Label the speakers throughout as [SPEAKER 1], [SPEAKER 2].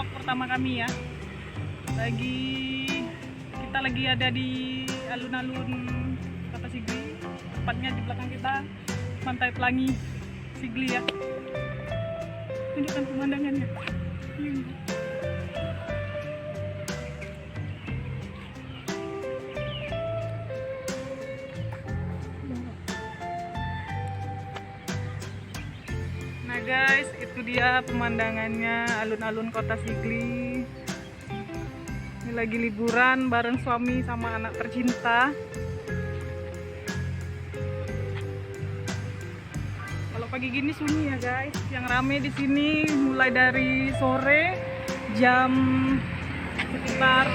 [SPEAKER 1] vlog pertama kami ya. Kita lagi ada di alun-alun Kota Sigli, tepatnya di belakang kita Pantai Pelangi Sigli ya. Tunjukkan pemandangannya. Nah guys, itu dia pemandangannya alun-alun Kota Sigli. Ini lagi liburan bareng suami sama anak tercinta. Kalau pagi gini sunyi ya guys. Yang rame di sini mulai dari sore jam sekitar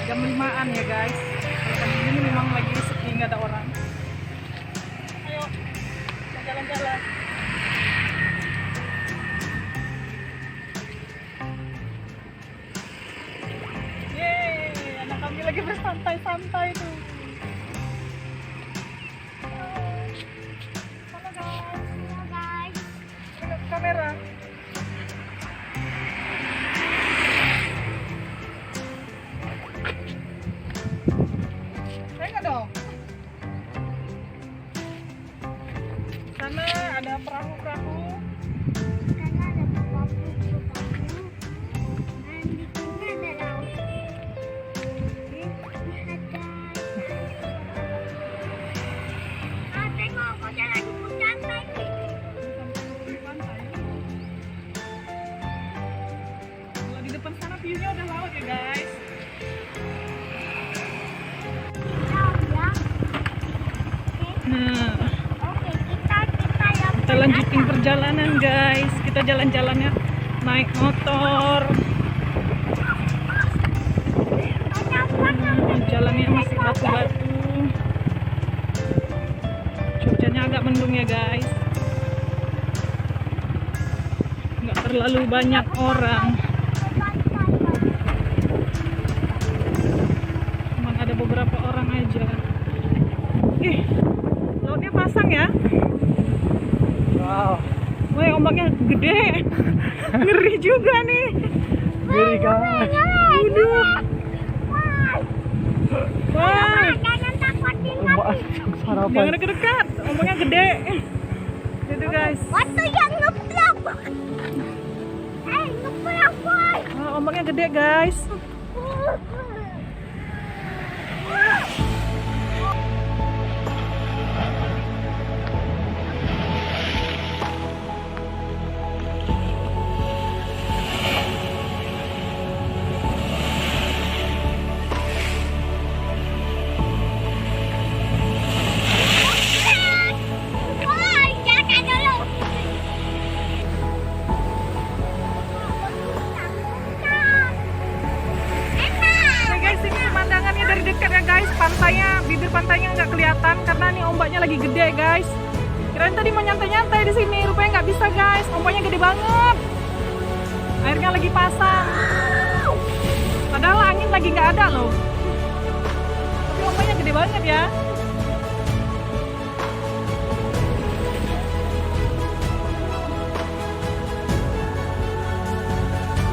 [SPEAKER 1] jam 5-an ya guys. Kalau pagi gini memang lagi sepi, nggak ada orang. Ayo, kita jalan-jalan. Kami lagi bersantai-santai tuh. Halo guys.
[SPEAKER 2] Halo guys.
[SPEAKER 1] Lihat kamera. Tengok dong. Sana ada perahu-perahu.
[SPEAKER 2] Karena ada perahu. Dan di sini ada laut. Lihat guys. Ah, tengok kok jalan di pantai nih.
[SPEAKER 1] Di pantai. Kalau di depan sana view-nya udah laut ya guys.
[SPEAKER 2] Jauh ya.
[SPEAKER 1] Nah,
[SPEAKER 2] Oke, kita yang
[SPEAKER 1] kita lanjutin perjalanan guys. Kita jalan-jalannya naik motor. Jalannya masih batu-batu. Cuacanya agak mendung ya guys. Nggak terlalu banyak orang. Cuman ada beberapa orang aja. Ih, lautnya pasang ya.
[SPEAKER 3] Wow,
[SPEAKER 1] Woi, ombaknya gede. Ngeri juga nih.
[SPEAKER 3] ngeri kan?
[SPEAKER 1] Udah. Wah,
[SPEAKER 2] Jangan takutin
[SPEAKER 3] Ombak sarapan.
[SPEAKER 1] jangan dekat-dekat. Ombaknya gede. Itu guys.
[SPEAKER 2] waktu yang ngeblok. Ngeblok boy.
[SPEAKER 1] Wah, ombaknya gede guys.
[SPEAKER 2] Boy, jangan dulu.
[SPEAKER 1] Nah guys, ini pemandangannya dari dekat ya guys. Pantainya, bibir pantainya nggak kelihatan karena nih ombaknya lagi gede guys. Kirain tadi mau nyantai-nyantai di sini, rupanya nggak bisa guys. Ombaknya gede banget. Airnya lagi pasang. Padahal angin lagi nggak ada loh. Tapi ombaknya gede banget ya.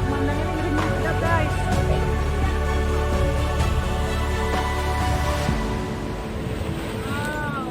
[SPEAKER 1] Pemandangannya ngeri banget guys. Wow.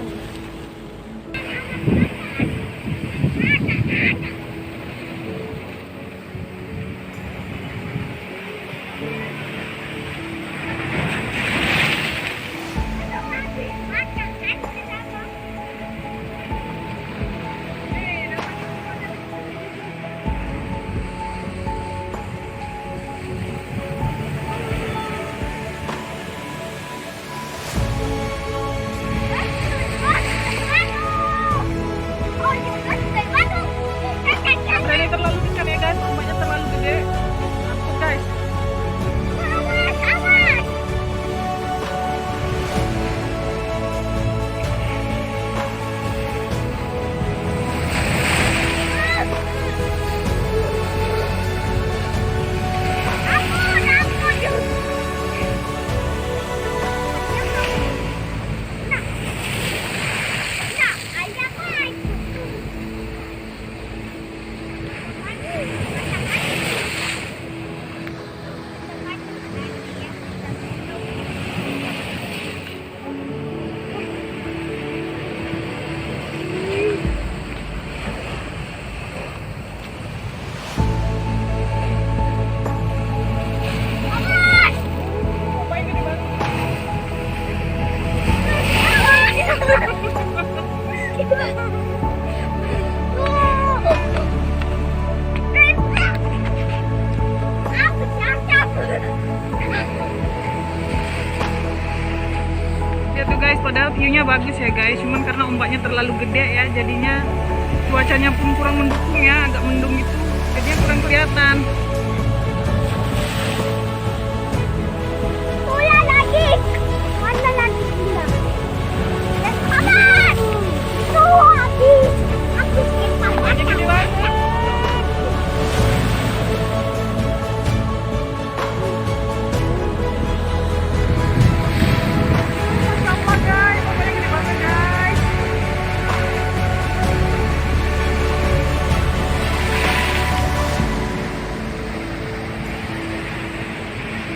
[SPEAKER 1] bagus ya guys, cuman karena ombaknya terlalu gede ya, jadinya cuacanya pun kurang mendukung ya, agak mendung gitu, jadinya kurang kelihatan.